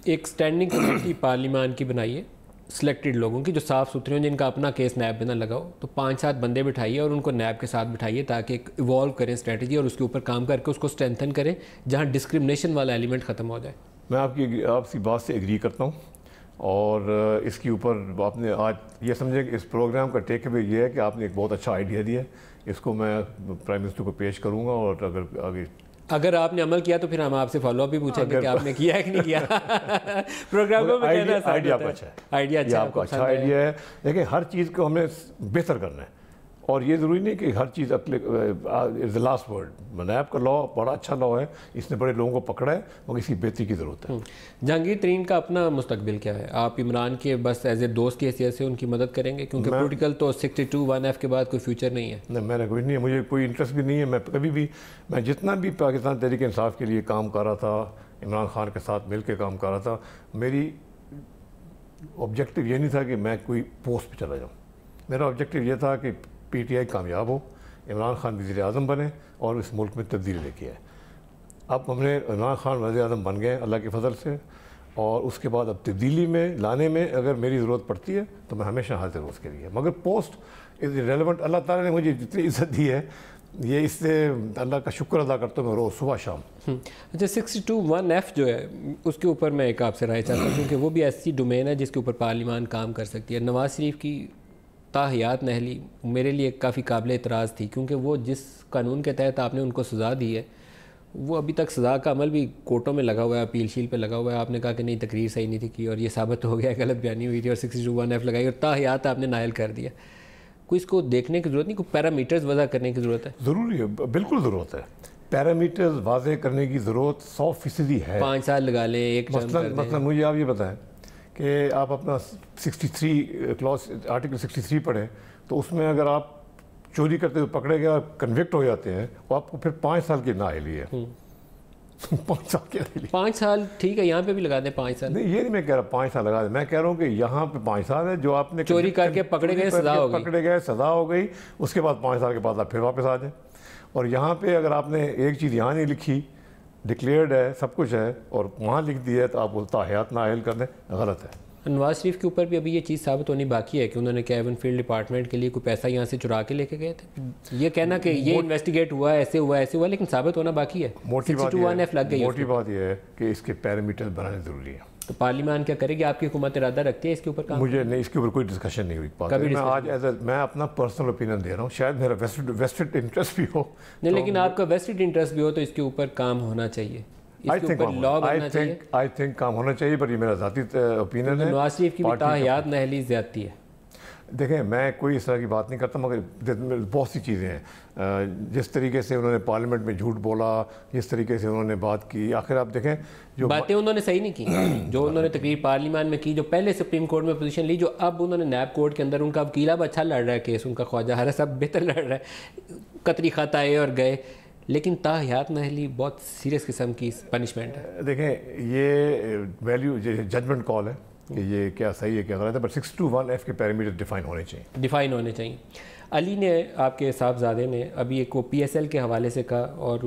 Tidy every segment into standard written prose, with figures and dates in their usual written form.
ایک standing committee پارلیمان کی بنائیے سلیکٹڈ لوگوں کی جو صاف ستھرے ہوں، جن کا اپنا کیس نیب میں نہ لگاؤ، تو 5-7 بندے بٹھائیے اور ان کو نیب کے ساتھ بٹھائیے تاکہ ایک ایوالو کریں اسٹریٹجی اور اس کے اوپر کام کر کے اس کو اسٹرینتھن کریں جہاں ڈسکرمنیشن والا ایلیمنٹ ختم ہو جائے۔ میں آپ کی بات سے ایگری کرتا ہوں، اور اس کے اوپر آپ نے آج یہ سمجھیں کہ اس پروگرام کا ٹیک اوے یہ ہے کہ آپ نے ایک بہت اچھا آئیڈیا دیا ہے، اس کو میں پرائم منسٹر کو پیش کروں گا، اور اگر آپ نے عمل کیا تو پھر ہم آپ سے فالو اپ بھی پوچھیں گے کہ آپ نے کیا ہے کہ نہیں کیا۔ پروگرام کو آئیڈیا آپ کا اچھا ہے، آپ کا اچھا آئیڈیا ہے، لیکن ہر چیز کو ہم نے بہتر کرنا ہے، اور یہ ضروری نہیں کہ ہر چیز از دا لاسٹ ورڈ۔ نیب کا لا بڑا اچھا لا ہے، اس نے بڑے لوگوں کو پکڑا ہے، مگر اس کی بہتری کی ضرورت ہے۔ جہانگیر ترین کا اپنا مستقبل کیا ہے؟ آپ عمران کے بس ایز اے دوست کی حیثیت سے ان کی مدد کریں گے کیونکہ پولیٹیکل تو 62(1)F کے بعد کوئی فیوچر نہیں ہے؟ نہیں، میں نے کوئی نہیں ہے، مجھے کوئی انٹرسٹ بھی نہیں ہے۔ میں کبھی بھی، میں جتنا بھی پاکستان تحریک انصاف کے لیے کام کر رہا تھا، عمران خان کے ساتھ مل کے کام کر رہا تھا، میری آبجیکٹیو یہ نہیں تھا کہ میں کوئی پوسٹ پہ چلا جاؤں۔ میرا آبجیکٹیو یہ تھا کہ پی ٹی آئی کامیاب ہو، عمران خان وزیر اعظم بنے اور اس ملک میں تبدیلی لے کے آئے۔ اب ہم نے عمران خان وزیر اعظم بن گئے اللہ کے فضل سے، اور اس کے بعد اب تبدیلی میں لانے میں اگر میری ضرورت پڑتی ہے تو میں ہمیشہ حاضر ہوں اس کے لیے، مگر پوسٹ از ریلیونٹ۔ اللہ تعالیٰ نے مجھے جتنی عزت دی ہے، یہ اس سے اللہ کا شکر ادا کرتا ہوں میں روز صبح شام۔ اچھا، 62(1)F جو ہے اس کے اوپر میں ایک آپ سے رائے چاہتا ہوں کیونکہ وہ بھی ایسی ڈومین ہے جس کے اوپر پارلیمان کام کر سکتی ہے۔ نواز شریف کی تاحیات نہلی میرے لیے کافی قابل اعتراض تھی، کیونکہ وہ جس قانون کے تحت آپ نے ان کو سزا دی ہے وہ ابھی تک سزا کا عمل بھی کورٹوں میں لگا ہوا ہے، اپیل شیل پہ لگا ہوا ہے۔ آپ نے کہا کہ نہیں، تقریر صحیح نہیں تھی کی اور یہ ثابت ہو گیا، غلط بیانی ہوئی تھی اور 62(1)F لگائی اور تاحیات آپ نے نائل کر دیا۔ کوئی اس کو دیکھنے کی ضرورت نہیں، کوئی پیرامیٹرز وضع کرنے کی ضرورت ہے؟ ضروری ہے، بالکل ضرورت ہے، پیرامیٹرز واضح کرنے کی ضرورت 100% ہے۔ 5 سال لگا لیں، ایک ٹرم کر دیں۔ مثلا مجھے آپ یہ بتائیں کہ آپ اپنا 63 کلاس آرٹیکل 63 پڑھیں تو اس میں اگر آپ چوری کرتے ہوئے پکڑے گئے اور کنوکٹ ہو جاتے ہیں وہ آپ کو پھر 5 سال کی نااہلی ہے۔ 5 سال کی نااہلی، 5 سال ٹھیک ہے، یہاں پہ بھی لگا دیں 5 سال۔ نہیں، یہ نہیں میں کہہ رہا 5 سال لگا دیں، میں کہہ رہا ہوں کہ یہاں پہ 5 سال ہے، جو آپ نے چوری کر کے پکڑے گئے سزا ہو گئی، پکڑے گئے سزا ہو گئی، اس کے بعد 5 سال کے بعد آپ پھر واپس آ جائیں۔ اور یہاں پہ اگر آپ نے ایک چیز یہاں نہیں لکھی، ڈکلیئرڈ ہے، سب کچھ ہے، اور وہاں لکھ دی ہے تو آپ بولتا حیات نااہل کر دیں، غلط ہے۔ نواز شریف کے اوپر بھی ابھی یہ چیز ثابت ہونی باقی ہے کہ انہوں نے کیون فیلڈ ڈپارٹمنٹ کے لیے کوئی پیسہ یہاں سے چرا کے لے کے گئے تھے۔ یہ کہنا کہ یہ انویسٹیگیٹ ہوا، ایسے ہوا ایسے ہوا، لیکن ثابت ہونا باقی ہے۔ موٹی 62(1)F لگ گئی۔ موٹی بات یہ ہے کہ اس کے پیرامیٹر بنانے ضروری ہے۔ تو پارلیمان کیا کرے گی؟ آپ کی حکومت ارادہ رکھتی ہے اس کے اوپر کام؟ مجھے نہیں، اس کے اوپر کوئی ڈسکشن نہیں ہوئی۔ میں آج میں اپنا پرسنل اوپینین دے رہا ہوں، شاید میرا ویسٹڈ انٹرسٹ بھی ہو نہیں، لیکن آپ کا ویسٹڈ انٹرسٹ بھی ہو تو اس کے اوپر کام ہونا چاہیے، اس کے اوپر لا بننا چاہیے۔ آئی تھنک کام ہونا چاہیے، پر یہ میرا ذاتی اوپینین ہے۔ نواز شریف کی بھی تاحیات نہلی زیادتی ہے۔ دیکھیں، میں کوئی اس طرح کی بات نہیں کرتا، مگر بہت سی چیزیں ہیں، جس طریقے سے انہوں نے پارلیمنٹ میں جھوٹ بولا، جس طریقے سے انہوں نے بات کی، آخر آپ دیکھیں جو باتیں انہوں نے صحیح نہیں کی، جو انہوں نے تقریر پارلیمان میں کی، جو پہلے سپریم کورٹ میں پوزیشن لی، جو اب انہوں نے نیب کورٹ کے اندر ان کا وکیل اب اچھا لڑ رہا ہے کیس، ان کا خواجہ حارث صاحب بہتر لڑ رہا ہے، قطری خط آئے اور گئے، لیکن تاحیات نہلی بہت سیریس قسم کی پنشمنٹ ہے۔ دیکھیں، یہ ویلیو ججمنٹ کال ہے کہ یہ کیا صحیح ہے کیا غلط ہے، بٹ 62(1)F کے پیرامیٹر ڈیفائن ہونے چاہیے۔ علی نے، آپ کے صاحبزادے نے ابھی ایک وہ PSL کے حوالے سے کہا اور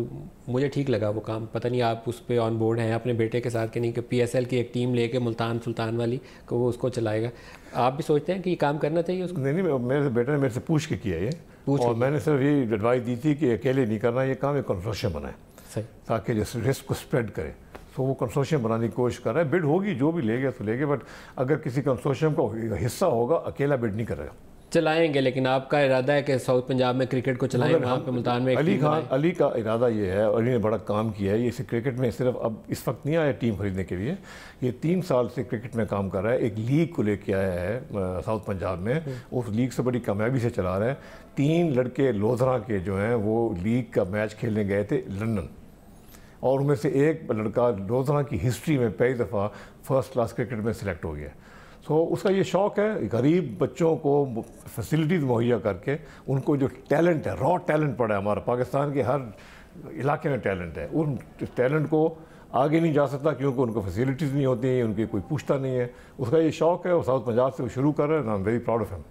مجھے ٹھیک لگا وہ کام، پتہ نہیں آپ اس پہ آن بورڈ ہیں اپنے بیٹے کے ساتھ کہ نہیں، کہ PSL کی ایک ٹیم لے کے ملتان سلطان والی کہ وہ اس کو چلائے گا۔ آپ بھی سوچتے ہیں کہ یہ کام کرنا چاہیے اس کو؟ نہیں، میرے بیٹے نے میرے سے پوچھ کے کیا یہ، اور میں نے صرف یہ ایڈوائز دی تھی کہ اکیلے نہیں کرنا یہ کام، ایک کنسورشیم بنائے تاکہ جس رسک کو اسپریڈ کرے۔ تو وہ کنسورشیم بنانے کی کوشش کر رہا ہے، بڈ ہوگی، جو بھی لے گیا تو لے گیا، بٹ اگر کسی کنسورشیم کا حصہ ہوگا اکیلا بڈ نہیں کرے گا۔ چلائیں گے، لیکن آپ کا ارادہ ہے کہ ساؤتھ پنجاب میں کرکٹ کو چلائیں، وہاں پہ ملتان میں علی کا ارادہ یہ ہے، علی نے بڑا کام کیا ہے، یہ کرکٹ میں صرف اب اس وقت نہیں آیا ٹیم خریدنے کے لیے، یہ 3 سال سے کرکٹ میں کام کر رہا ہے، ایک لیگ کو لے کے آیا ہے ساؤتھ پنجاب میں، اس لیگ سے بڑی کامیابی سے چلا رہا ہے۔ 3 لڑکے لودھرا کے جو ہیں وہ لیگ کا میچ کھیلنے گئے تھے لندن، اور ان میں سے ایک لڑکا لودھرا کی ہسٹری میں پہلی دفعہ فرسٹ کلاس کرکٹ میں سلیکٹ ہو گیا۔ سو اس کا یہ شوق ہے غریب بچوں کو فیسلٹیز مہیا کر کے، ان کو جو ٹیلنٹ ہے، را ٹیلنٹ پڑا ہے، ہمارا پاکستان کے ہر علاقے میں ٹیلنٹ ہے، ان ٹیلنٹ کو آگے نہیں جا سکتا کیونکہ ان کو فیسلٹیز نہیں ہوتی ہیں، ان کی کوئی پوچھتا نہیں ہے، اس کا یہ شوق ہے، اور ساؤتھ پنجاب سے وہ شروع کر رہے ہیں، I am very proud of ہم۔